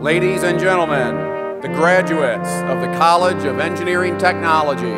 Ladies and gentlemen, the graduates of the College of Engineering Technology.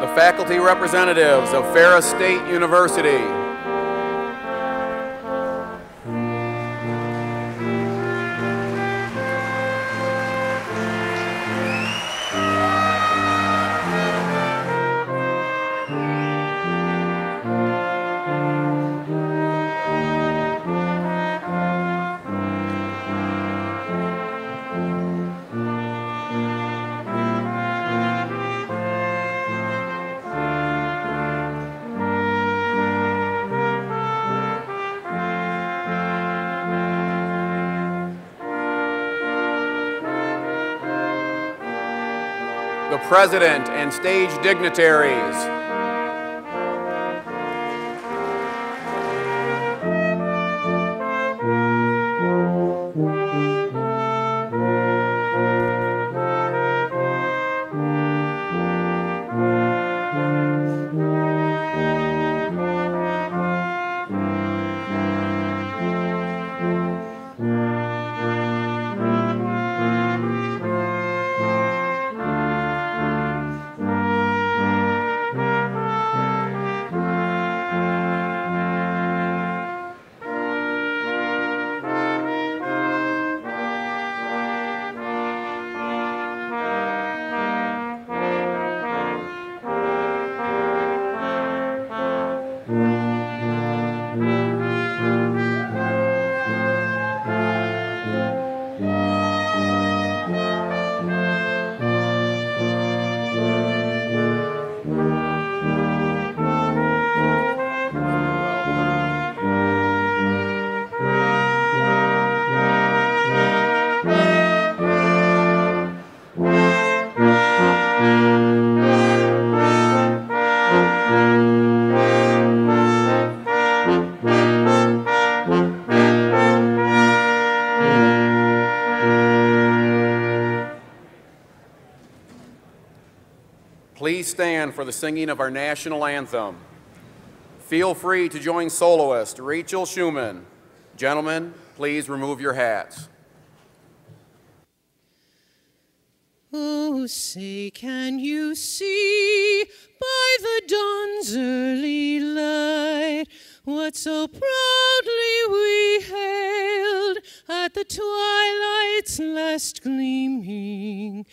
The faculty representatives of Ferris State University. The president and stage dignitaries. Please stand for the singing of our national anthem. Feel free to join soloist Rachel Schumann. Gentlemen, please remove your hats. Oh, say, can you see by the dawn's early light what so proudly we hailed at the twilight's last gleaming,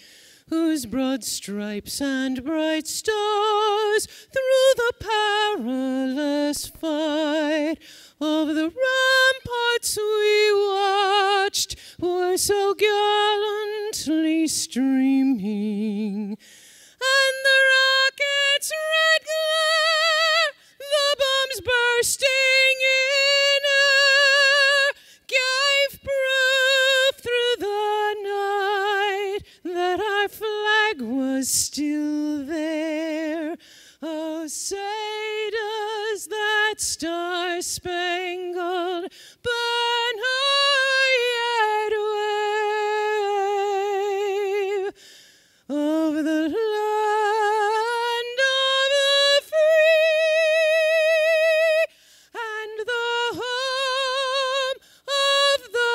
whose broad stripes and bright stars through the perilous fight of the ramparts we watched were so gallantly streaming, and the rocket's red glare, the bombs bursting in air, gave proof through the night that our flag was still there. Oh, say does that star-spangled banner yet wave over the land of the free and the home of the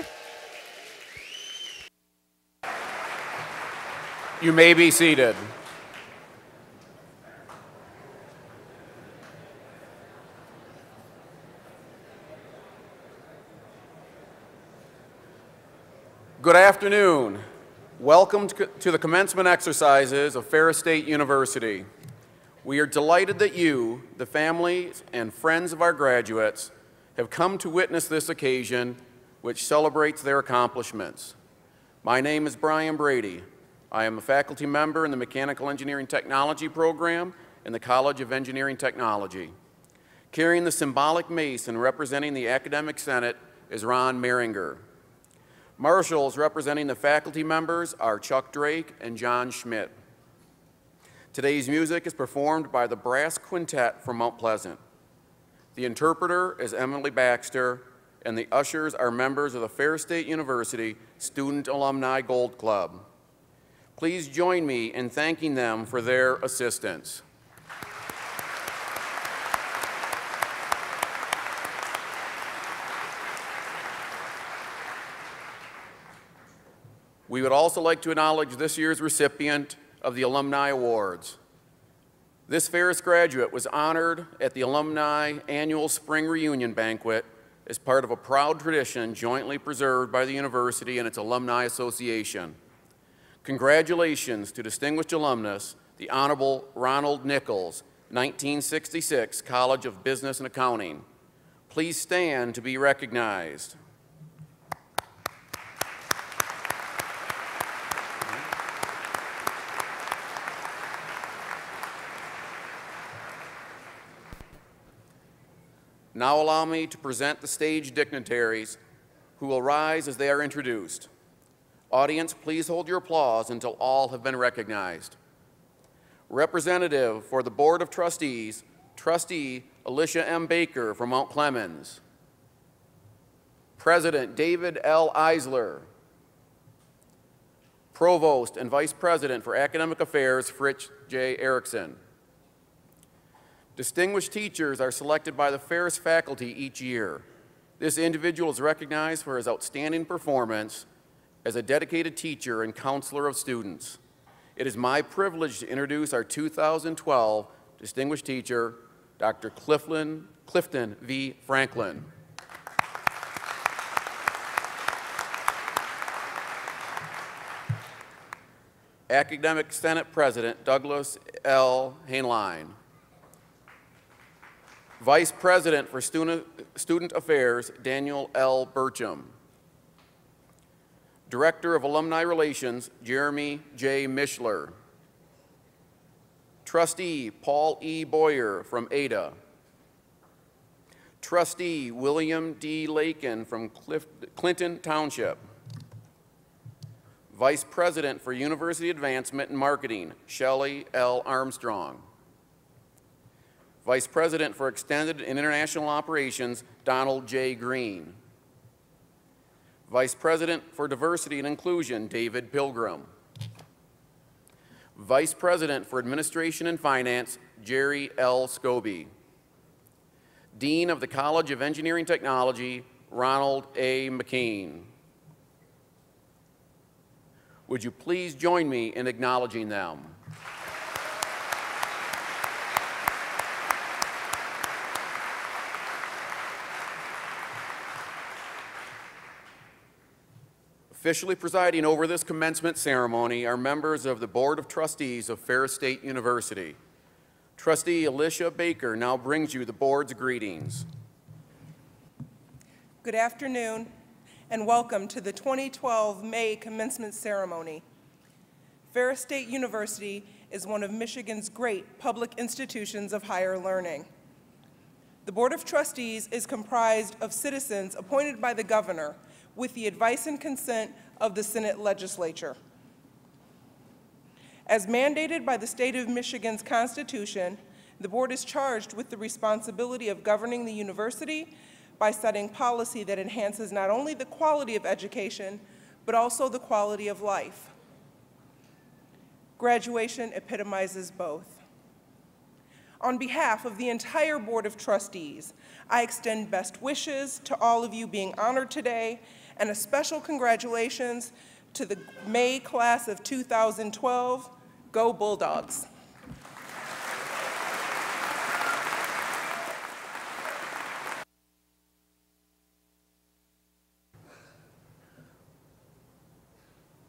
brave. You may be seated. Good afternoon. Welcome to the commencement exercises of Ferris State University. We are delighted that you, the families and friends of our graduates, have come to witness this occasion which celebrates their accomplishments. My name is Brian Brady. I am a faculty member in the Mechanical Engineering Technology program in the College of Engineering Technology. Carrying the symbolic mace and representing the Academic Senate is Ron Meringer. Marshals representing the faculty members are Chuck Drake and John Schmidt. Today's music is performed by the Brass Quintet from Mount Pleasant. The interpreter is Emily Baxter, and the ushers are members of the Ferris State University Student Alumni Gold Club. Please join me in thanking them for their assistance. We would also like to acknowledge this year's recipient of the Alumni Awards. This Ferris graduate was honored at the Alumni Annual Spring Reunion Banquet as part of a proud tradition jointly preserved by the university and its Alumni Association. Congratulations to distinguished alumnus, the Honorable Ronald Nichols, 1966 College of Business and Accounting. Please stand to be recognized. Now allow me to present the stage dignitaries who will rise as they are introduced. Audience, please hold your applause until all have been recognized. Representative for the Board of Trustees, Trustee Alicia M. Baker from Mount Clemens. President David L. Eisler. Provost and Vice President for Academic Affairs, Fritz J. Erickson. Distinguished teachers are selected by the Ferris faculty each year. This individual is recognized for his outstanding performance as a dedicated teacher and counselor of students. It is my privilege to introduce our 2012 distinguished teacher, Dr. Clifton V. Franklin. Academic Senate President, Douglas L. Hainline. Vice President for Student Affairs, Daniel L. Burcham. Director of Alumni Relations, Jeremy J. Mishler. Trustee Paul E. Boyer from Ada. Trustee William D. Lakin from Clinton Township. Vice President for University Advancement and Marketing, Shelley L. Armstrong. Vice President for Extended and International Operations, Donald J. Green. Vice President for Diversity and Inclusion, David Pilgrim. Vice President for Administration and Finance, Jerry L. Scobie. Dean of the College of Engineering Technology, Ronald A. McKean. Would you please join me in acknowledging them? Officially presiding over this commencement ceremony are members of the Board of Trustees of Ferris State University. Trustee Alicia Baker now brings you the board's greetings. Good afternoon, and welcome to the 2012 May Commencement Ceremony. Ferris State University is one of Michigan's great public institutions of higher learning. The Board of Trustees is comprised of citizens appointed by the governor with the advice and consent of the Senate legislature. As mandated by the state of Michigan's Constitution, the board is charged with the responsibility of governing the university by setting policy that enhances not only the quality of education, but also the quality of life. Graduation epitomizes both. On behalf of the entire Board of Trustees, I extend best wishes to all of you being honored today, and a special congratulations to the May class of 2012. Go Bulldogs!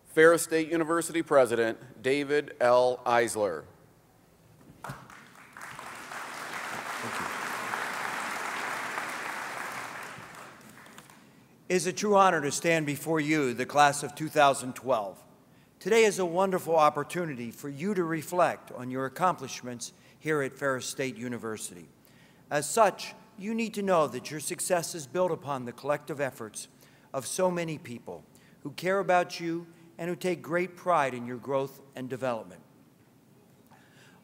Ferris State University President David L. Eisler. It is a true honor to stand before you, the class of 2012. Today is a wonderful opportunity for you to reflect on your accomplishments here at Ferris State University. As such, you need to know that your success is built upon the collective efforts of so many people who care about you and who take great pride in your growth and development.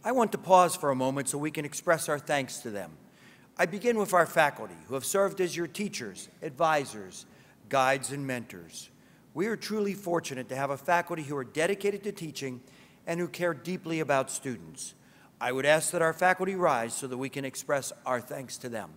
I want to pause for a moment so we can express our thanks to them. I begin with our faculty, who have served as your teachers, advisors, guides, and mentors. We are truly fortunate to have a faculty who are dedicated to teaching and who care deeply about students. I would ask that our faculty rise so that we can express our thanks to them.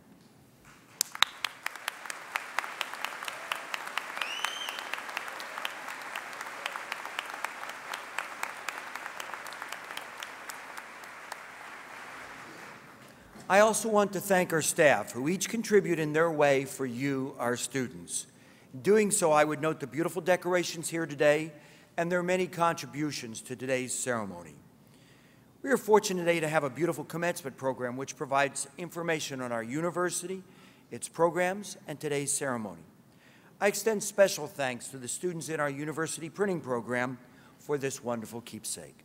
I also want to thank our staff, who each contribute in their way for you, our students. In doing so, I would note the beautiful decorations here today and their many contributions to today's ceremony. We are fortunate today to have a beautiful commencement program which provides information on our university, its programs, and today's ceremony. I extend special thanks to the students in our university printing program for this wonderful keepsake.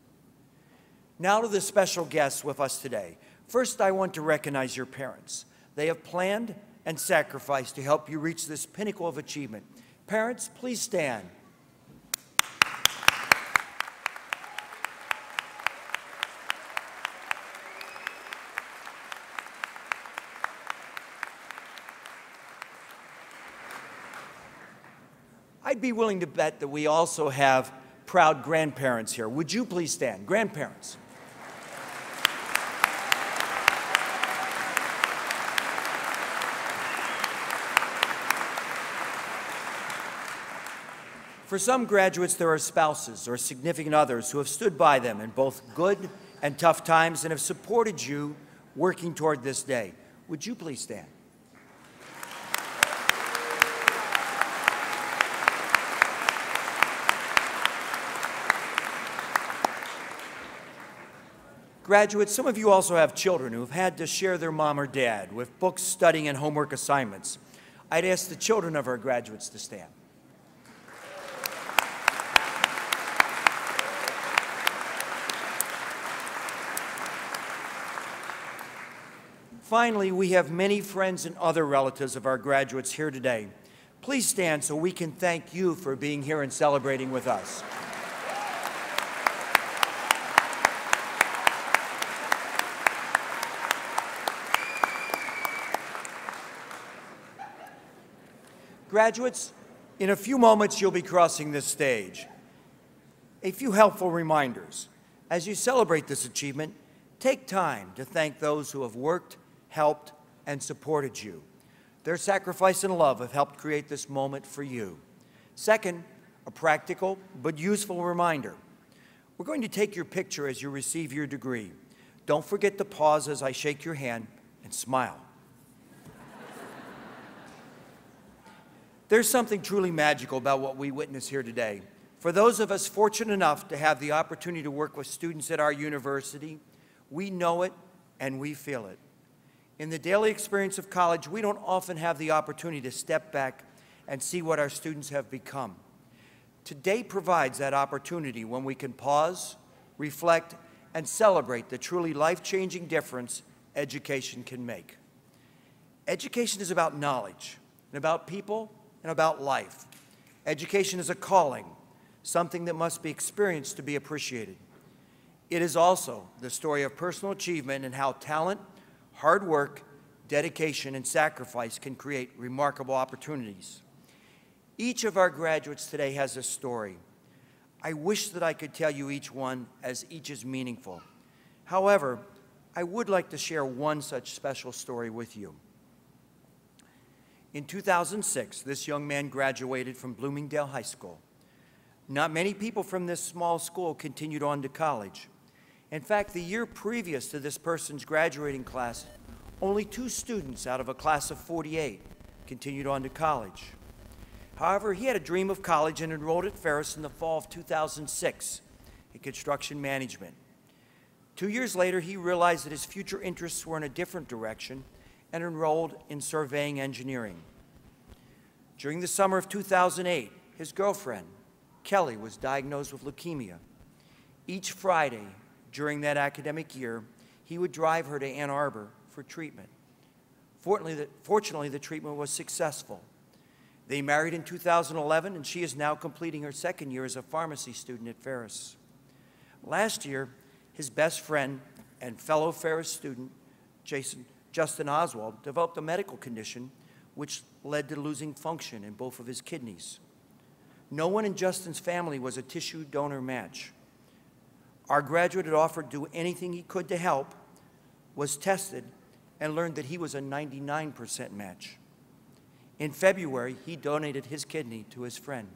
Now to the special guests with us today. First, I want to recognize your parents. They have planned and sacrificed to help you reach this pinnacle of achievement. Parents, please stand. I'd be willing to bet that we also have proud grandparents here. Would you please stand? Grandparents. For some graduates, there are spouses or significant others who have stood by them in both good and tough times and have supported you working toward this day. Would you please stand? Graduates, some of you also have children who have had to share their mom or dad with books, studying, and homework assignments. I'd ask the children of our graduates to stand. Finally, we have many friends and other relatives of our graduates here today. Please stand so we can thank you for being here and celebrating with us. Graduates, In a few moments, you'll be crossing this stage. A few helpful reminders. As you celebrate this achievement, take time to thank those who have worked, helped, and supported you. Their sacrifice and love have helped create this moment for you. Second, a practical but useful reminder. We're going to take your picture as you receive your degree. Don't forget to pause as I shake your hand and smile. There's something truly magical about what we witness here today. For those of us fortunate enough to have the opportunity to work with students at our university, we know it and we feel it. In the daily experience of college, we don't often have the opportunity to step back and see what our students have become. Today provides that opportunity when we can pause, reflect, and celebrate the truly life-changing difference education can make. Education is about knowledge, and about people, and about life. Education is a calling, something that must be experienced to be appreciated. It is also the story of personal achievement and how talent, hard work, dedication, and sacrifice can create remarkable opportunities. Each of our graduates today has a story. I wish that I could tell you each one, as each is meaningful. However, I would like to share one such special story with you. In 2006, this young man graduated from Bloomingdale High School. Not many people from this small school continued on to college. In fact, the year previous to this person's graduating class, only 2 students out of a class of 48 continued on to college. However, he had a dream of college and enrolled at Ferris in the fall of 2006 in construction management. 2 years later, he realized that his future interests were in a different direction and enrolled in surveying engineering. During the summer of 2008, his girlfriend, Kelly, was diagnosed with leukemia. Each Friday during that academic year, he would drive her to Ann Arbor for treatment. Fortunately, the treatment was successful. They married in 2011, and she is now completing her 2nd year as a pharmacy student at Ferris. Last year, his best friend and fellow Ferris student, Justin Oswald, developed a medical condition which led to losing function in both of his kidneys. No one in Justin's family was a tissue donor match. Our graduate had offered to do anything he could to help, was tested, and learned that he was a 99% match. In February, he donated his kidney to his friend.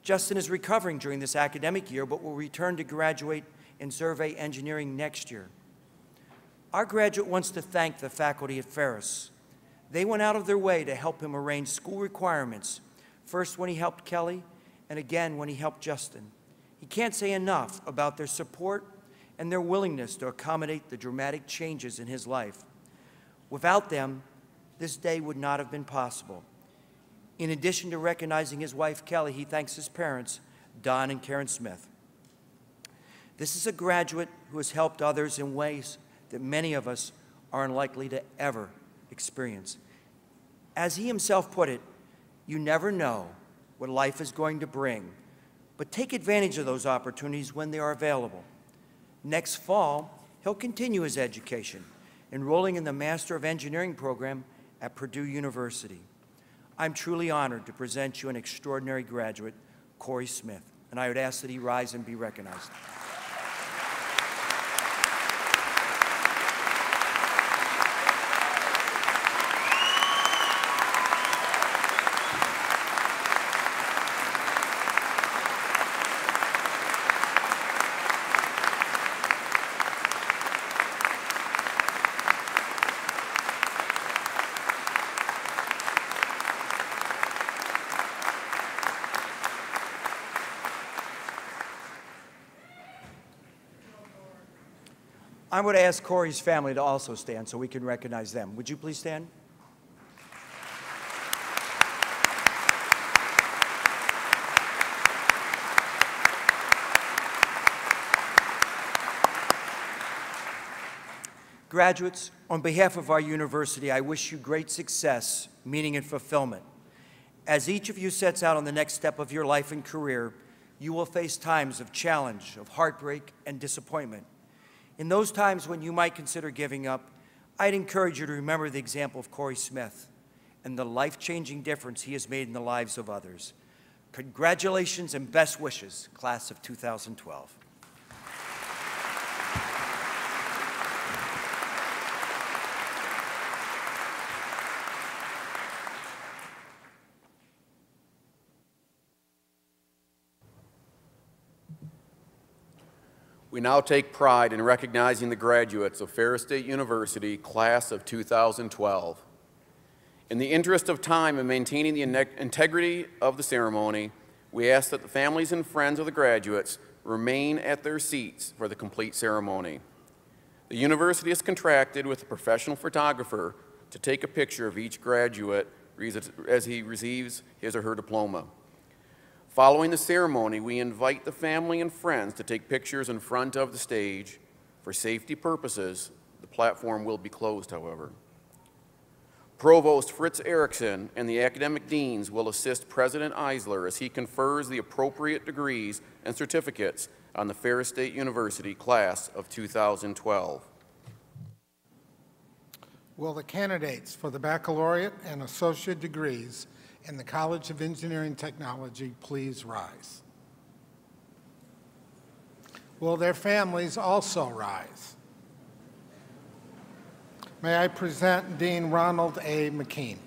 Justin is recovering during this academic year, but will return to graduate in survey engineering next year. Our graduate wants to thank the faculty at Ferris. They went out of their way to help him arrange school requirements, first when he helped Kelly, and again when he helped Justin. He can't say enough about their support and their willingness to accommodate the dramatic changes in his life. Without them, this day would not have been possible. In addition to recognizing his wife, Kelly, he thanks his parents, Don and Karen Smith. This is a graduate who has helped others in ways that many of us are unlikely to ever experience. As he himself put it, you never know what life is going to bring, but take advantage of those opportunities when they are available. Next fall, he'll continue his education, enrolling in the Master of Engineering program at Purdue University. I'm truly honored to present you an extraordinary graduate, Corey Smith, and I would ask that he rise and be recognized. I'm going to ask Corey's family to also stand so we can recognize them. Would you please stand? Graduates, on behalf of our university, I wish you great success, meaning and fulfillment. As each of you sets out on the next step of your life and career, you will face times of challenge, of heartbreak, and disappointment. In those times when you might consider giving up, I'd encourage you to remember the example of Corey Smith and the life-changing difference he has made in the lives of others. Congratulations and best wishes, class of 2012. We now take pride in recognizing the graduates of Ferris State University, class of 2012. In the interest of time and maintaining the integrity of the ceremony, we ask that the families and friends of the graduates remain at their seats for the complete ceremony. The university has contracted with a professional photographer to take a picture of each graduate as he receives his or her diploma. Following the ceremony, we invite the family and friends to take pictures in front of the stage. For safety purposes, the platform will be closed, however. Provost Fritz Erickson and the academic deans will assist President Eisler as he confers the appropriate degrees and certificates on the Ferris State University class of 2012. Will the candidates for the baccalaureate and associate degrees in the College of Engineering Technology please rise? Will their families also rise? May I present Dean Ronald A. McKean.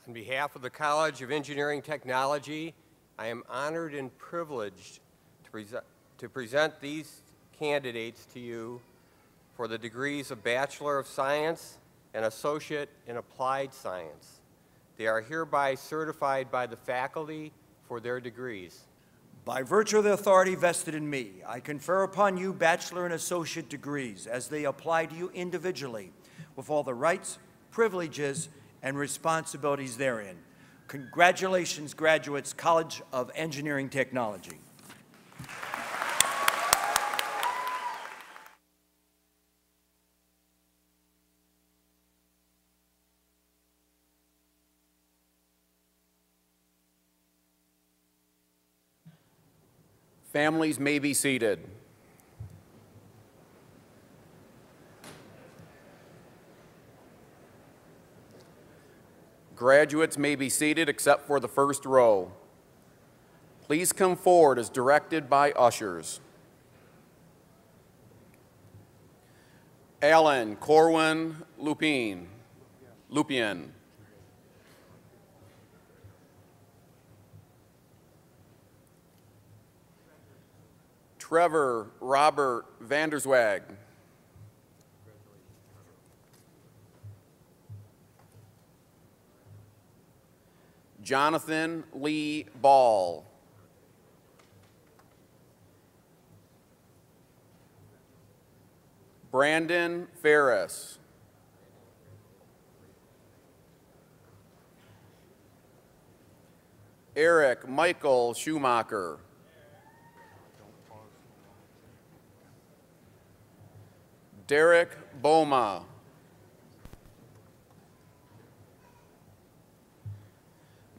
On behalf of the College of Engineering Technology, I am honored and privileged to present these candidates to you for the degrees of Bachelor of Science and Associate in Applied Science. They are hereby certified by the faculty for their degrees. By virtue of the authority vested in me, I confer upon you bachelor and associate degrees as they apply to you individually with all the rights, privileges, and responsibilities therein. Congratulations, graduates, College of Engineering Technology. Families may be seated. Graduates may be seated except for the first row. Please come forward as directed by ushers. Alan Corwin Lupien. Trevor Robert Vanderswag. Jonathan Lee Ball. Brandon Ferris. Eric Michael Schumacher. Derek Boma.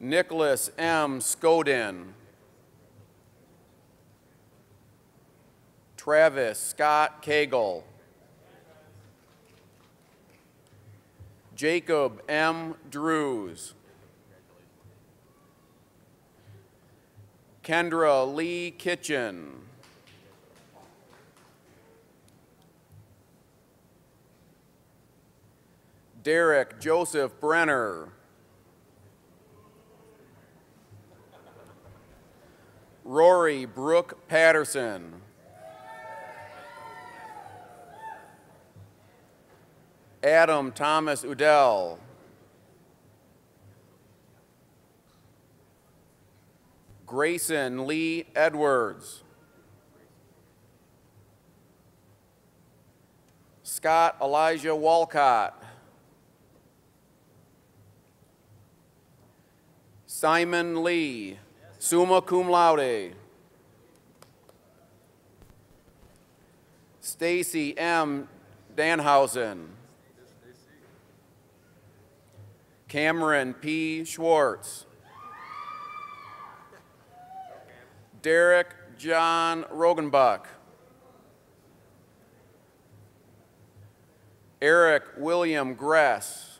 Nicholas M. Skodin. Travis Scott Cagle. Jacob M. Drews. Kendra Lee Kitchen. Derek Joseph Brenner. Rory Brooke Patterson. Adam Thomas Udell. Grayson Lee Edwards. Scott Elijah Walcott. Simon Lee, summa cum laude. Stacy M. Danhausen. Cameron P. Schwartz. Derek John Rogenbach. Eric William Gress.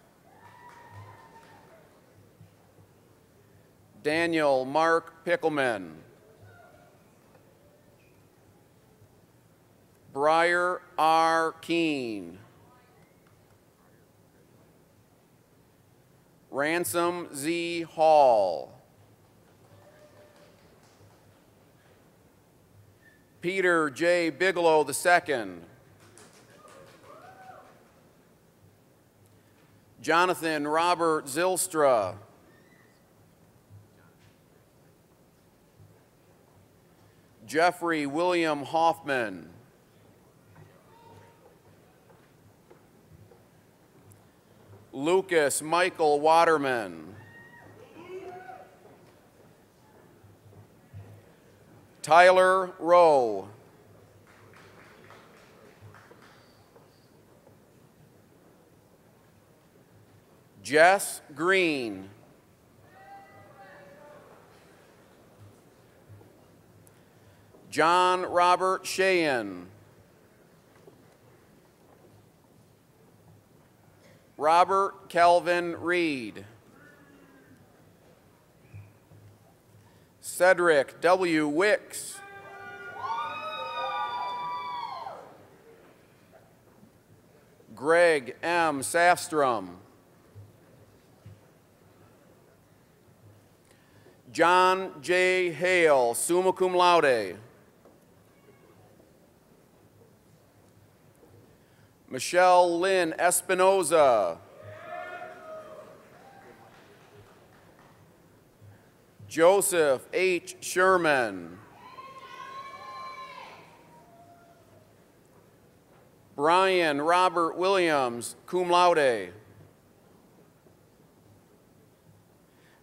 Daniel Mark Pickleman. Briar R. Keene. Ransom Z. Hall. Peter J. Bigelow II. Jonathan Robert Zylstra. Jeffrey William Hoffman. Lucas Michael Waterman. Tyler Rowe. Jess Green. John Robert Sheehan. Robert Kelvin Reed. Cedric W. Wicks. Greg M. Safstrom. John J. Hale, summa cum laude. Michelle Lynn Espinoza. Joseph H. Sherman. Brian Robert Williams, cum laude.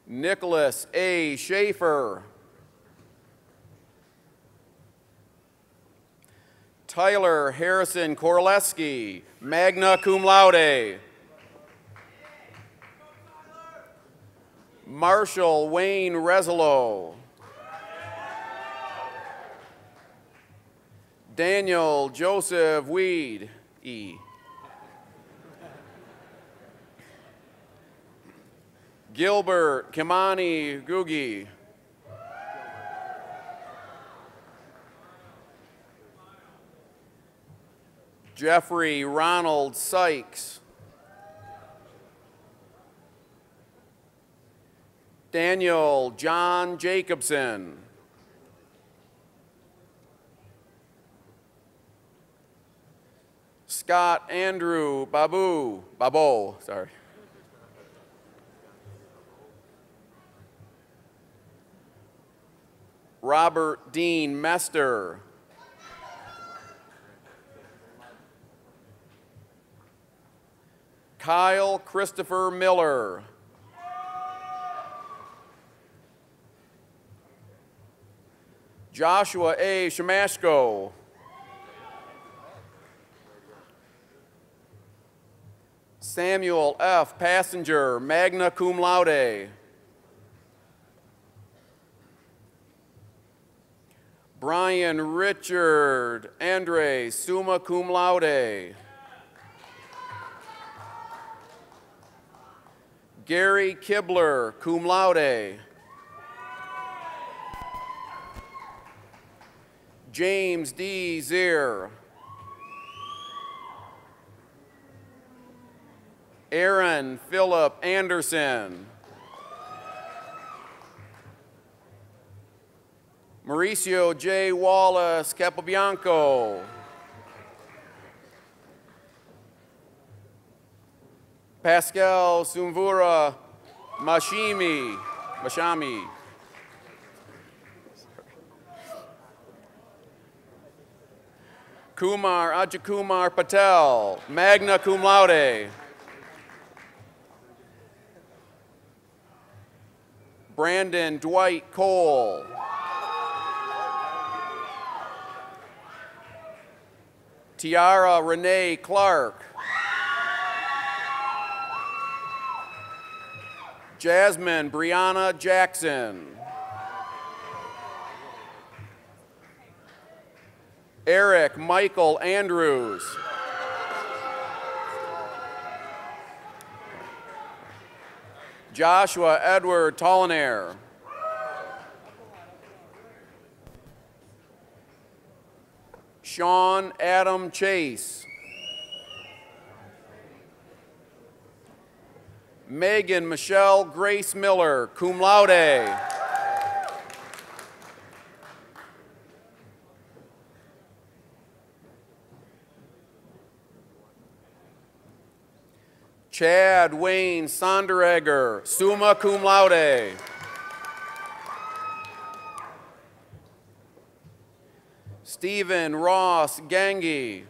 Nicholas A. Schaefer. Tyler Harrison Korleski, magna cum laude. Marshall Wayne Resolo. Daniel Joseph Weed, E. Gilbert Kimani Gugi. Jeffrey Ronald Sykes. Daniel John Jacobson. Scott Andrew Babo, sorry. Robert Dean Mester. Kyle Christopher Miller. Joshua A. Shamashko. Samuel F. Passenger, magna cum laude. Brian Richard Andre, summa cum laude. Gary Kibler, cum laude. James D. Zier. Aaron Philip Anderson. Mauricio J. Wallace Capobianco. Pascal Sumvura Mashami. Kumar Ajakumar Patel, magna cum laude. Brandon Dwight Cole. Tiara Renee Clark. Jasmine Brianna Jackson. Eric Michael Andrews. Joshua Edward Tollinaire. Sean Adam Chase. Megan Michelle Grace Miller, cum laude. Chad Wayne Sonderegger, summa cum laude. Stephen Ross Gangi.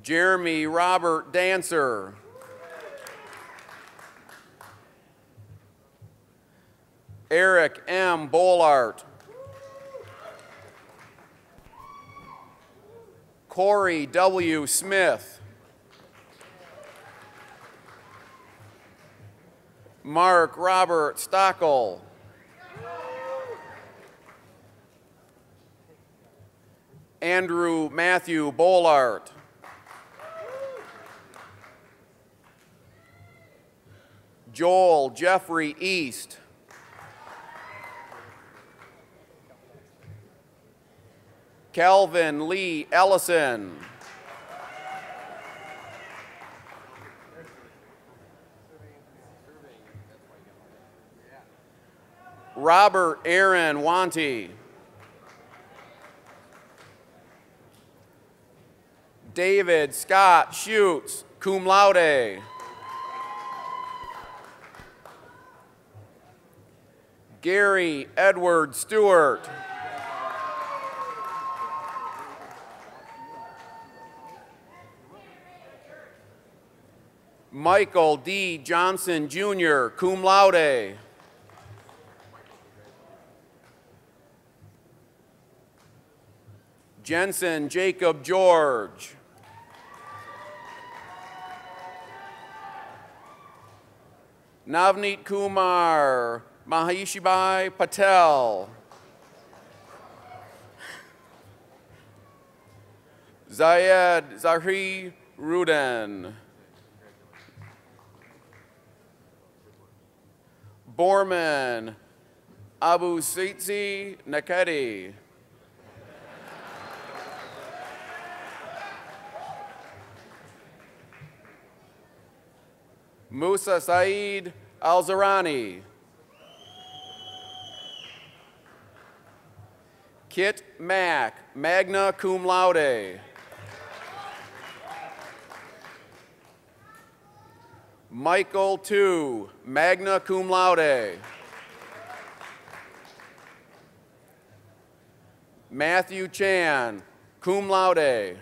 Jeremy Robert Dancer. Eric M. Bolart. Corey W. Smith. Mark Robert Stockel. Andrew Matthew Bolart. Joel Jeffrey East. Calvin Lee Ellison. Robert Aaron Wanty. David Scott Schutz, cum laude. Gary Edward Stewart. Michael D. Johnson, Jr., cum laude. Jensen Jacob George. Navneet Kumar Maheshibai Patel. Zayed Zahri Rudin. Borman Abu Sitsi Nakedi. Musa Saeed Al-Zarani. Kit Mack, magna cum laude. Michael Tu, magna cum laude. Matthew Chan, cum laude.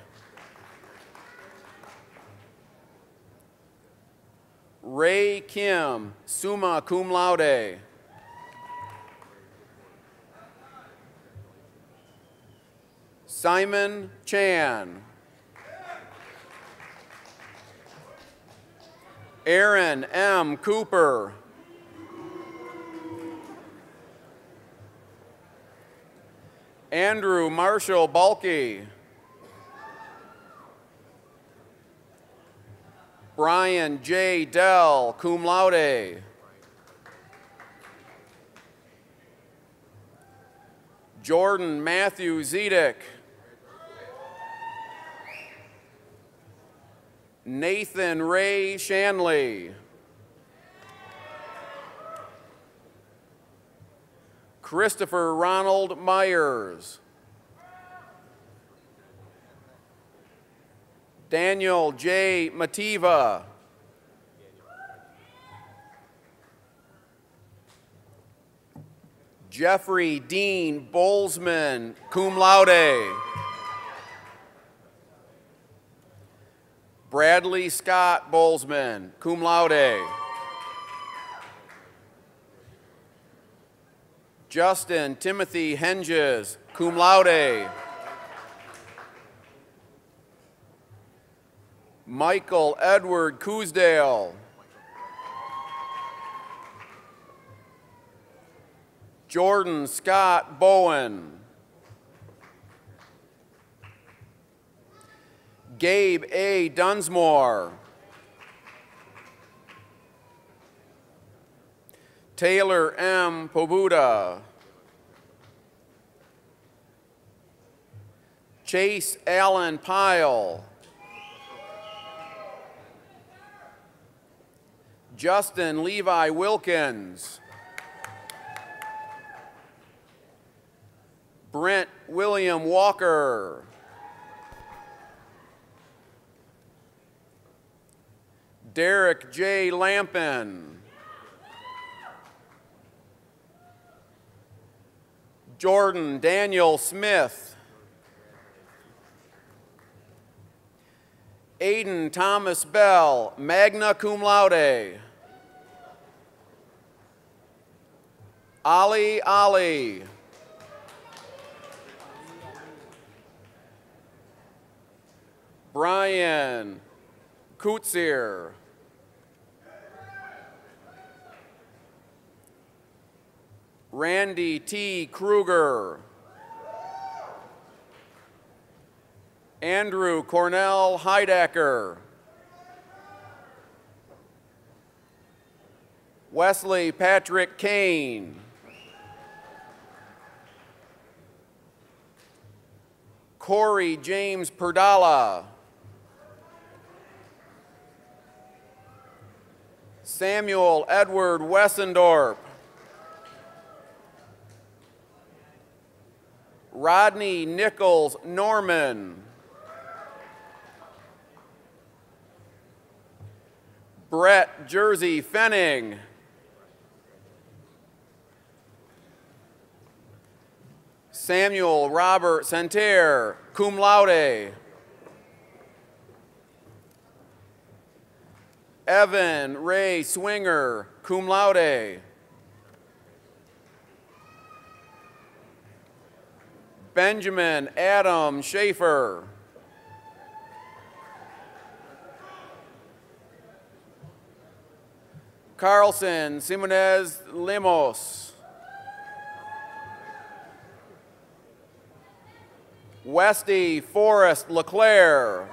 Ray Kim, summa cum laude. Simon Chan. Aaron M. Cooper. Andrew Marshall Balke. Brian J. Dell, cum laude. Jordan Matthew Zedek. Nathan Ray Shanley. Christopher Ronald Myers. Daniel J. Mativa. Jeffrey Dean Bolzman, cum laude. Bradley Scott Bolzman, cum laude. Justin Timothy Henges, cum laude. Michael Edward Coosdale. Jordan Scott Bowen. Gabe A. Dunsmore. Taylor M. Pobuda. Chase Allen Pyle. Justin Levi Wilkins. Brent William Walker. Derek J. Lampin. Jordan Daniel Smith. Aiden Thomas Bell, magna cum laude. Ali Ali. Brian Kutzir. Randy T. Kruger. Andrew Cornell Heidecker. Wesley Patrick Kane. Corey James Perdala. Samuel Edward Wessendorp. Rodney Nichols Norman. Brett Jersey Fenning. Samuel Robert Santerre, cum laude. Evan Ray Swinger, cum laude. Benjamin Adam Schaefer. Carlson Simonez Limos. Westy Forrest LeClaire.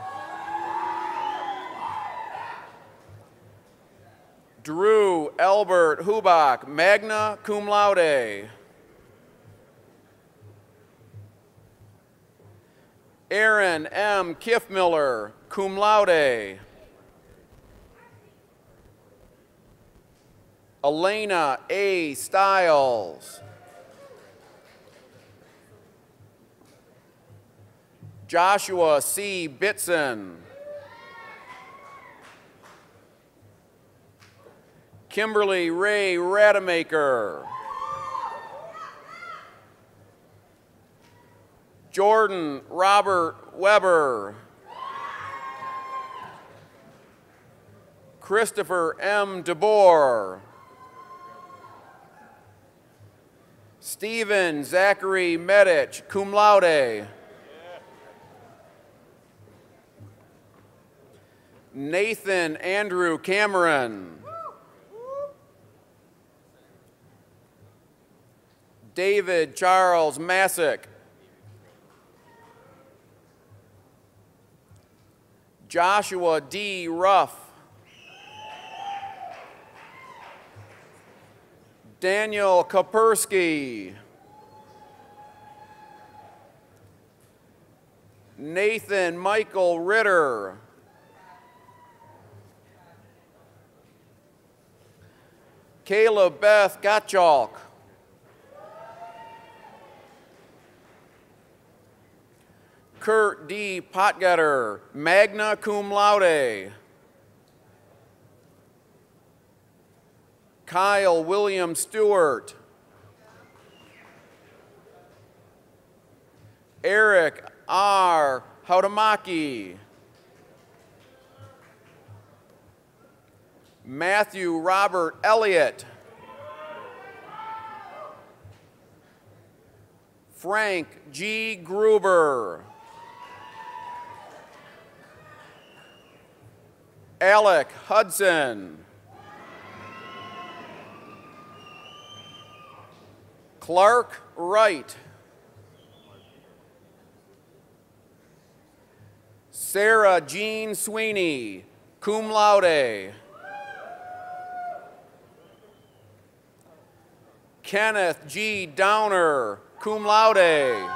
Drew Albert Hubach, magna cum laude. Aaron M. Kiffmiller, cum laude. Elena A. Stiles. Joshua C. Bitson. Kimberly Ray Rademacher. Jordan Robert Weber. Christopher M. DeBoer. Stephen Zachary Medich, cum laude. Nathan Andrew Cameron. David Charles Masick. Joshua D. Ruff. Daniel Kapersky. Nathan Michael Ritter. Kayla Beth Gottschalk. Kurt D. Potgetter, magna cum laude. Kyle William Stewart. Eric R. Hautamaki. Matthew Robert Elliott. Frank G. Gruber. Alec Hudson. Clark Wright. Sarah Jean Sweeney, cum laude. Kenneth G. Downer, cum laude.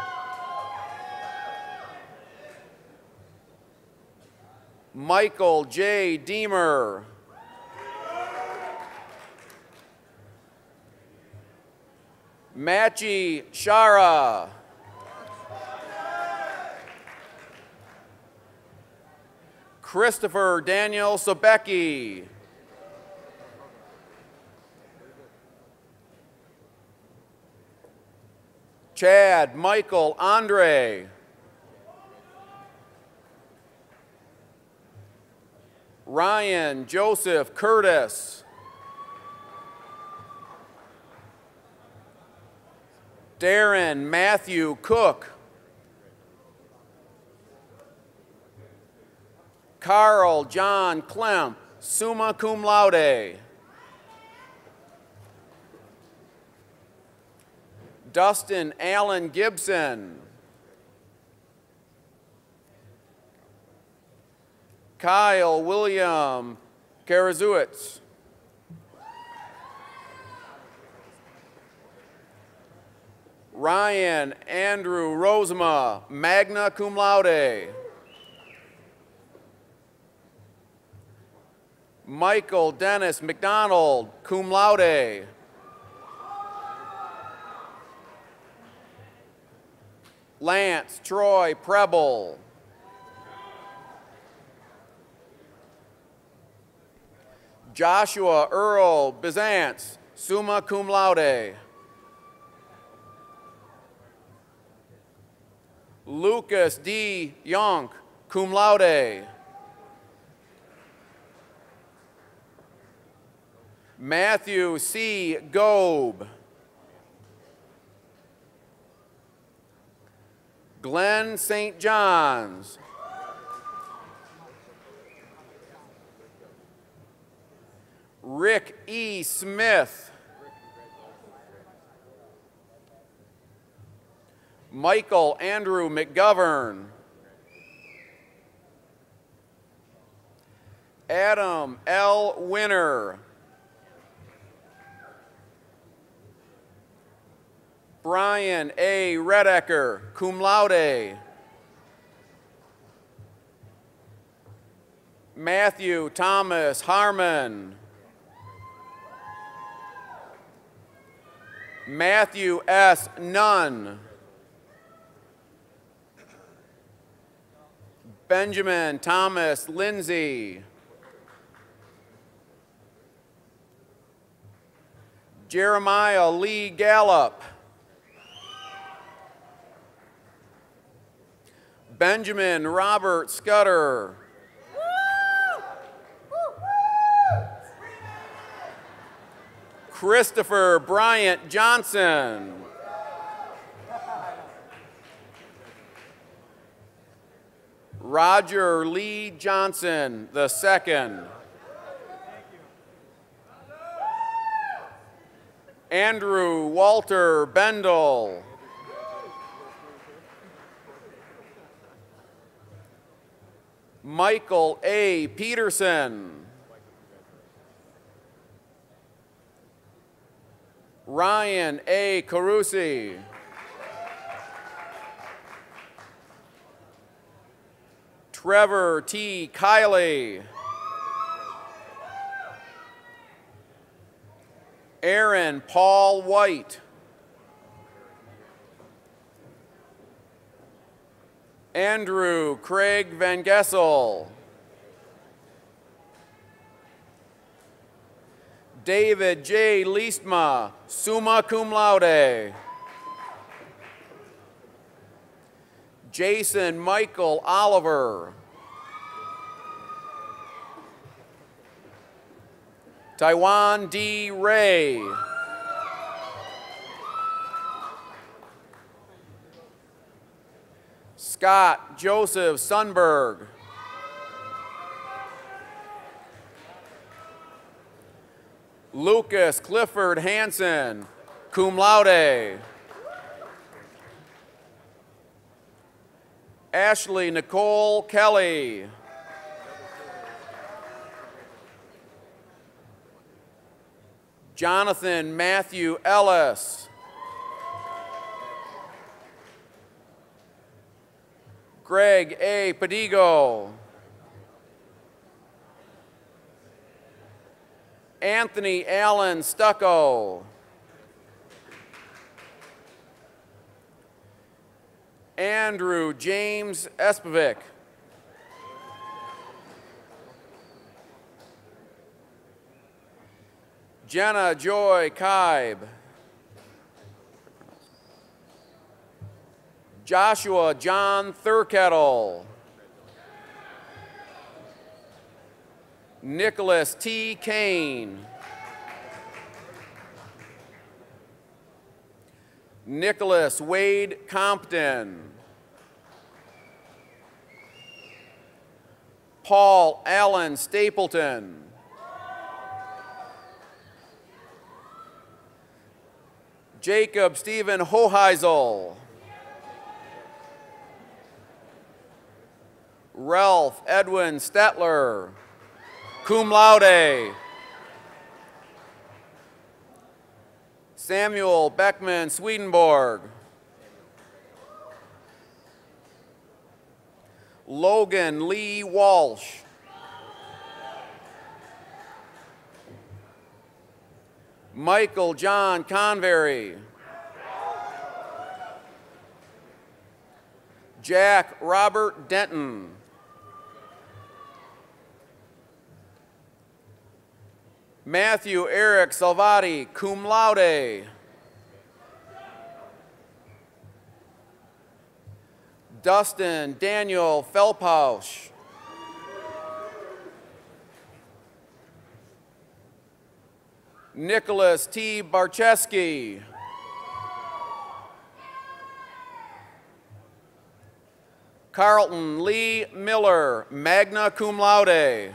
Michael J. Deemer. Machi Shara. Christopher Daniel Sobecki. Chad Michael Andre. Ryan Joseph Curtis. Darren Matthew Cook. Carl John Klemp, summa cum laude. Dustin Allen Gibson. Kyle William Karazuitz. Ryan Andrew Rosema, magna cum laude. Michael Dennis McDonald, cum laude. Lance Troy Preble. Joshua Earl Bizantz, summa cum laude. Lucas D. Yonk, cum laude. Matthew C. Gobe. Glenn St. John's. Rick E. Smith. Michael Andrew McGovern. Adam L. Winner. Brian A. Redeker, cum laude. Matthew Thomas Harmon. Matthew S. Nunn. Benjamin Thomas Lindsay. Jeremiah Lee Gallup. Benjamin Robert Scudder. Christopher Bryant Johnson. Roger Lee Johnson II. Andrew Walter Bendel. Michael A. Peterson. Ryan A. Carusi. Trevor T. Kiley. Aaron Paul White. Andrew Craig Van Gessel. David J. Leestma, summa cum laude. Jason Michael Oliver. Taiwan D. Ray. Scott Joseph Sundberg. Lucas Clifford Hansen, cum laude. Ashley Nicole Kelly. Jonathan Matthew Ellis. Greg A. Padigo. Anthony Allen Stucco. Andrew James Espovic. Jenna Joy Kaib. Joshua John Thurkettle. Nicholas T. Kane. Nicholas Wade Compton. Paul Allen Stapleton. Jacob Stephen Hoheisel. Ralph Edwin Stetler, cum laude. Samuel Beckman Swedenborg. Logan Lee Walsh. Michael John Convery. Jack Robert Denton. Matthew Eric Salvati, cum laude. Dustin Daniel Felpausch. Nicholas T. Barcheski. Carlton Lee Miller, magna cum laude.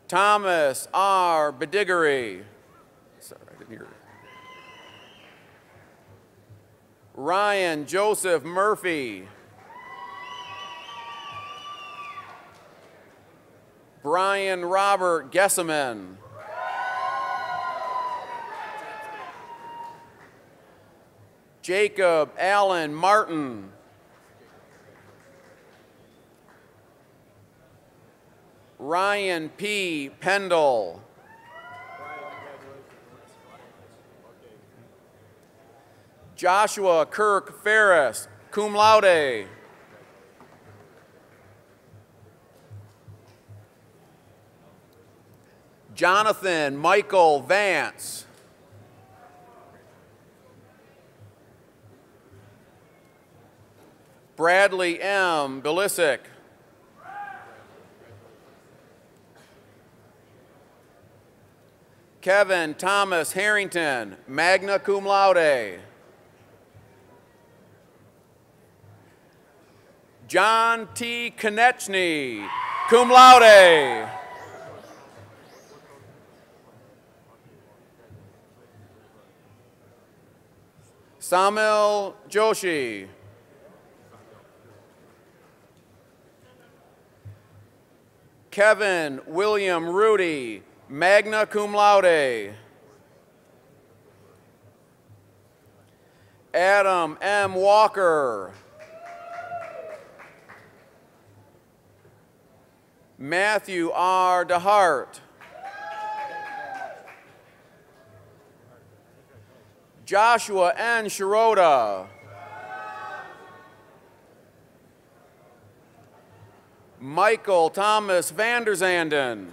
Thomas R. Bidiggery. Sorry, I didn't hear it. Ryan Joseph Murphy. Brian Robert Gesseman. Jacob Allen Martin. Ryan P. Pendle. Joshua Kirk Ferris, cum laude. Jonathan Michael Vance. Bradley M. Bilisic. Kevin Thomas Harrington, magna cum laude. John T. Konechny, cum laude. Samil Joshi. Kevin William Rudy, magna cum laude. Adam M. Walker. Matthew R. DeHart. Joshua N. Shirota. Michael Thomas Vanderzanden.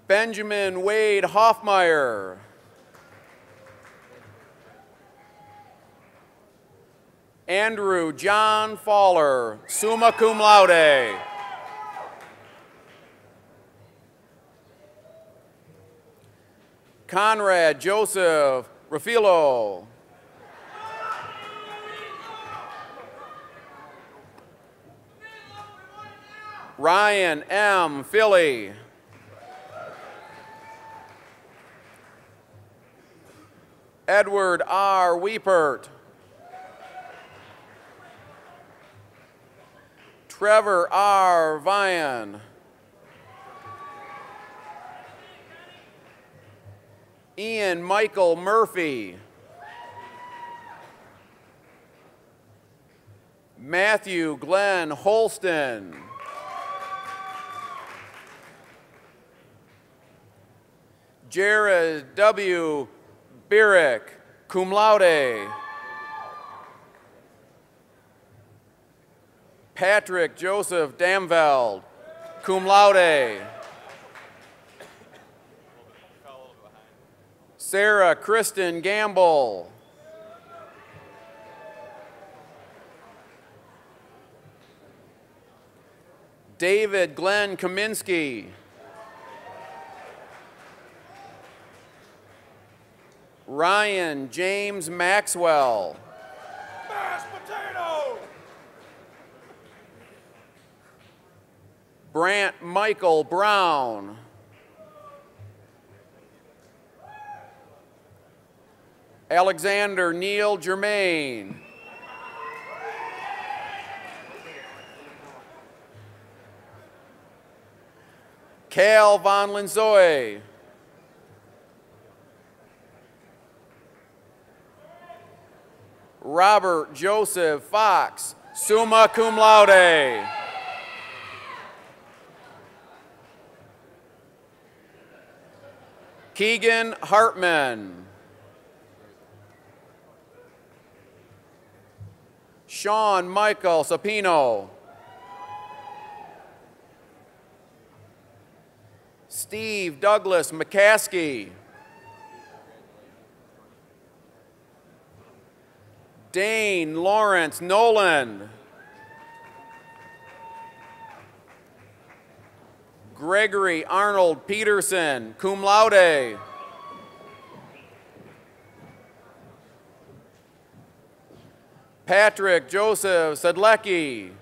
Benjamin Wade Hoffmeyer. Andrew John Faller, summa cum laude. Conrad Joseph Rafilo. Ryan M. Philly. Edward R. Wiepert. Trevor R. Vian. Ian Michael Murphy. Matthew Glenn Holston. Jared W. Birick, cum laude. Patrick Joseph Damveld, cum laude. Sarah Kristen Gamble. David Glenn Kaminsky. Ryan James Maxwell. Mashed potato! Brant Michael Brown. Alexander Neil Germain. Cal Von Linzoy. Robert Joseph Fox, summa cum laude. Keegan Hartman. Sean Michael Sapino. Steve Douglas McCaskey. Dane Lawrence Nolan. Gregory Arnold Peterson, cum laude. Patrick Joseph Sedlecki.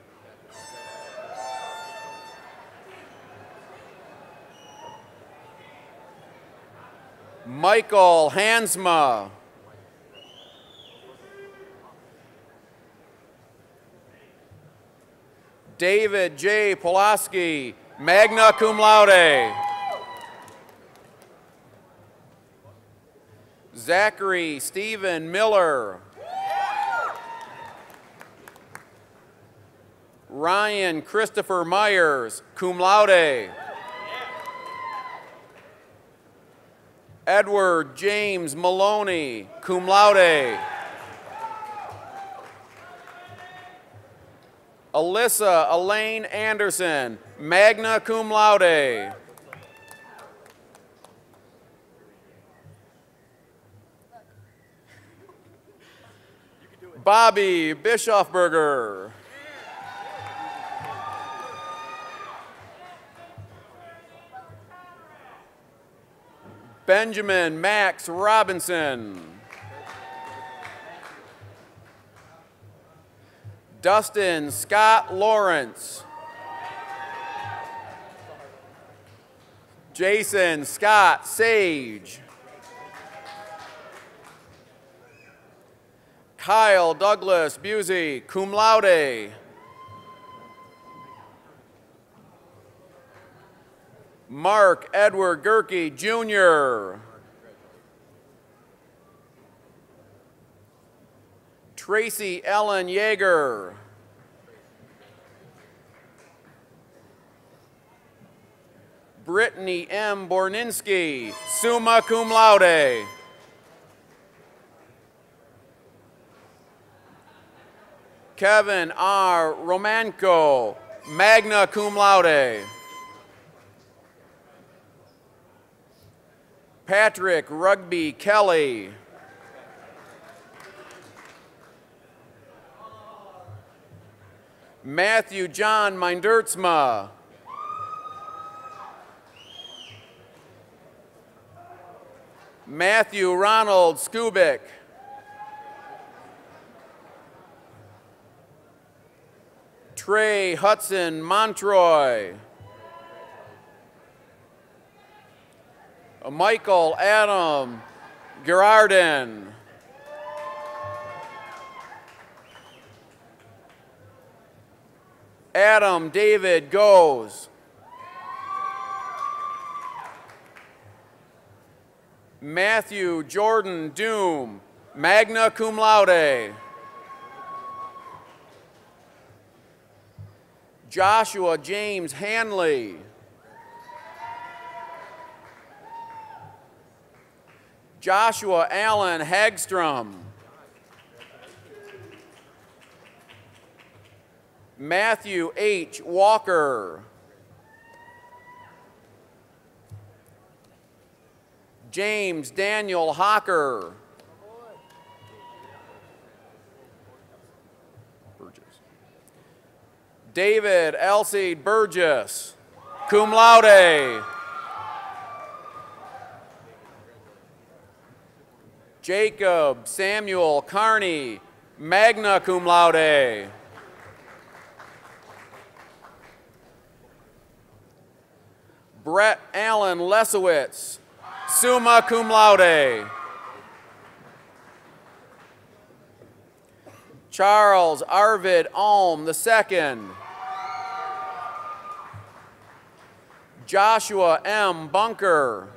Michael Hansma. David J. Pulaski, magna cum laude. Zachary Stephen Miller. Ryan Christopher Myers, cum laude. Edward James Maloney, cum laude. Alyssa Elaine Anderson, magna cum laude. Bobby Bischofberger. Benjamin Max Robinson. Dustin Scott Lawrence. Jason Scott Sage. Kyle Douglas Busey, cum laude. Mark Edward Gerke, Jr. Tracy Ellen Yeager. Brittany M. Borninski, summa cum laude. Kevin R. Romanko, magna cum laude. Patrick Rugby Kelly. Matthew John Mindertsma. Matthew Ronald Skubik. Trey Hudson Montroy. Michael Adam Gerardin. Adam David Goes. Matthew Jordan Doom, magna cum laude. Joshua James Hanley. Joshua Allen Hagstrom. Matthew H. Walker. James Daniel Hocker. David Alcide Burgess, cum laude. Jacob Samuel Carney, magna cum laude. Brett Allen Lesowitz, summa cum laude. Charles Arvid Alm II. Joshua M. Bunker.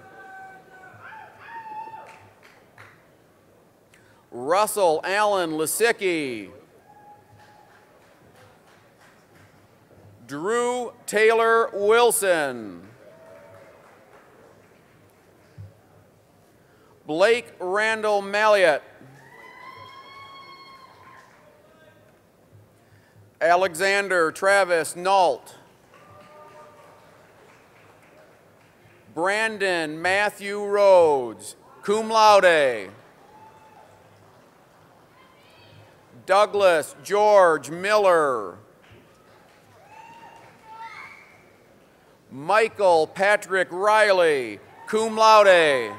Russell Allen Lisicki. Drew Taylor Wilson. Blake Randall Malliott. Alexander Travis Nault. Brandon Matthew Rhodes, cum laude. Douglas George Miller. Michael Patrick Riley, cum laude.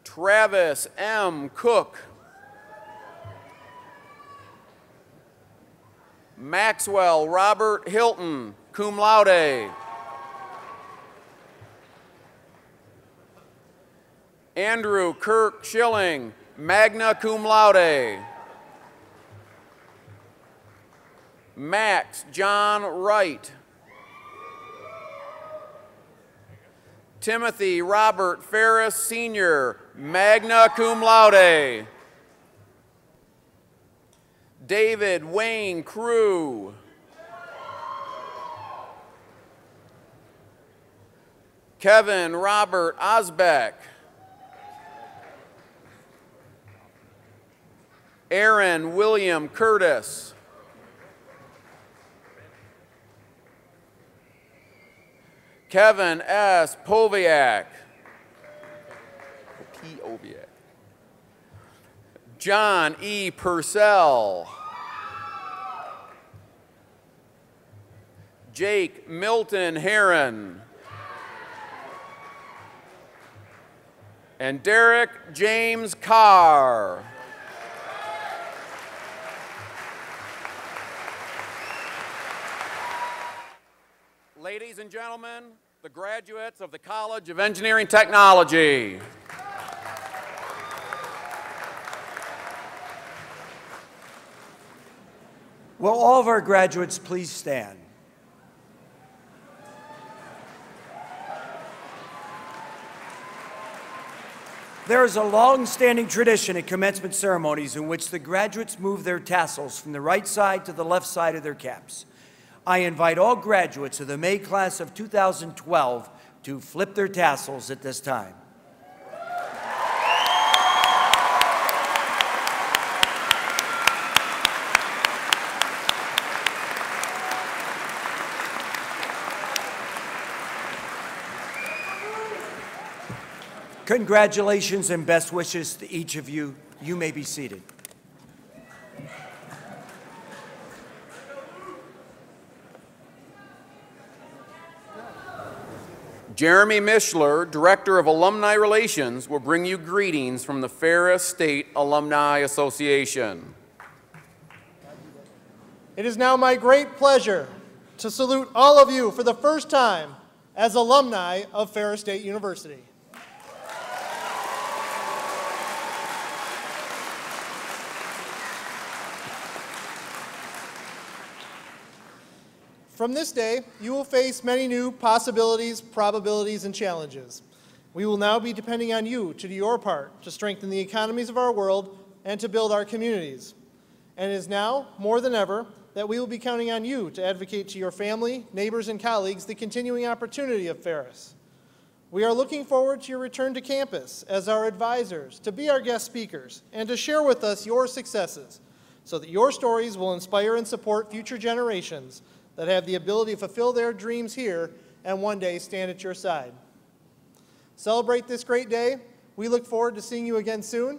Travis M. Cook. Maxwell Robert Hilton, cum laude. Andrew Kirk Schilling, magna cum laude. Max John Wright. Timothy Robert Ferris Sr., magna cum laude. David Wayne Crew. Kevin Robert Osbeck. Aaron William Curtis. Kevin S. Poviak. P-O-V-A-K. John E. Purcell. Jake Milton Heron. And Derek James Carr. Ladies and gentlemen, the graduates of the College of Engineering Technology. Will all of our graduates please stand? There is a long-standing tradition at commencement ceremonies in which the graduates move their tassels from the right side to the left side of their caps. I invite all graduates of the May class of 2012 to flip their tassels at this time. Congratulations and best wishes to each of you. You may be seated. Jeremy Mishler, Director of Alumni Relations, will bring you greetings from the Ferris State Alumni Association. It is now my great pleasure to salute all of you for the first time as alumni of Ferris State University. From this day, you will face many new possibilities, probabilities, and challenges. We will now be depending on you to do your part to strengthen the economies of our world and to build our communities. And it is now, more than ever, that we will be counting on you to advocate to your family, neighbors, and colleagues the continuing opportunity of Ferris. We are looking forward to your return to campus as our advisors, to be our guest speakers, and to share with us your successes so that your stories will inspire and support future generations that have the ability to fulfill their dreams here and one day stand at your side. Celebrate this great day. We look forward to seeing you again soon.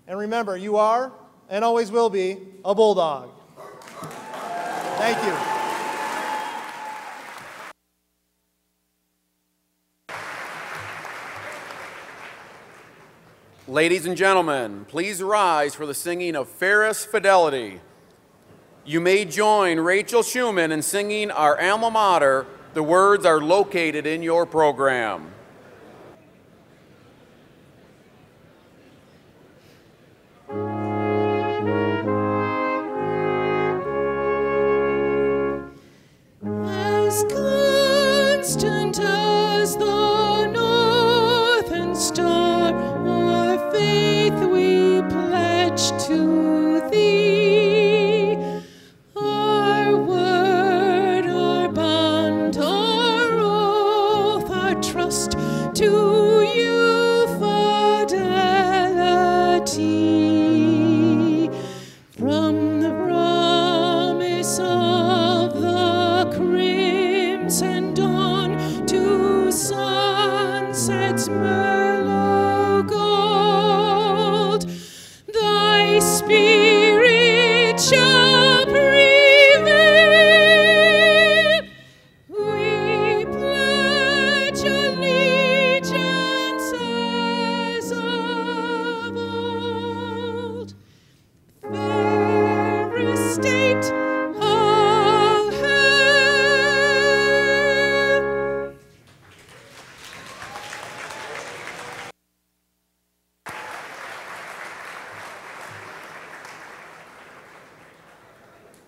And remember, you are, and always will be, a Bulldog. Thank you. Ladies and gentlemen, please rise for the singing of Ferris Fidelity. You may join Rachel Schumann in singing our alma mater. The words are located in your program. As constant as the northern star, our faith we pledge to thee. Our word, our bond, our oath, our trust to you, fidelity. From the promise of the crimson dawn to sunset's mellow gold, thy spirit shall prevail. We pledge allegiance as of old. Ferris State, all hail!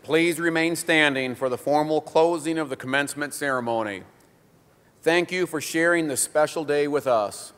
Please remain standing for the formal closing of the commencement ceremony. Thank you for sharing this special day with us.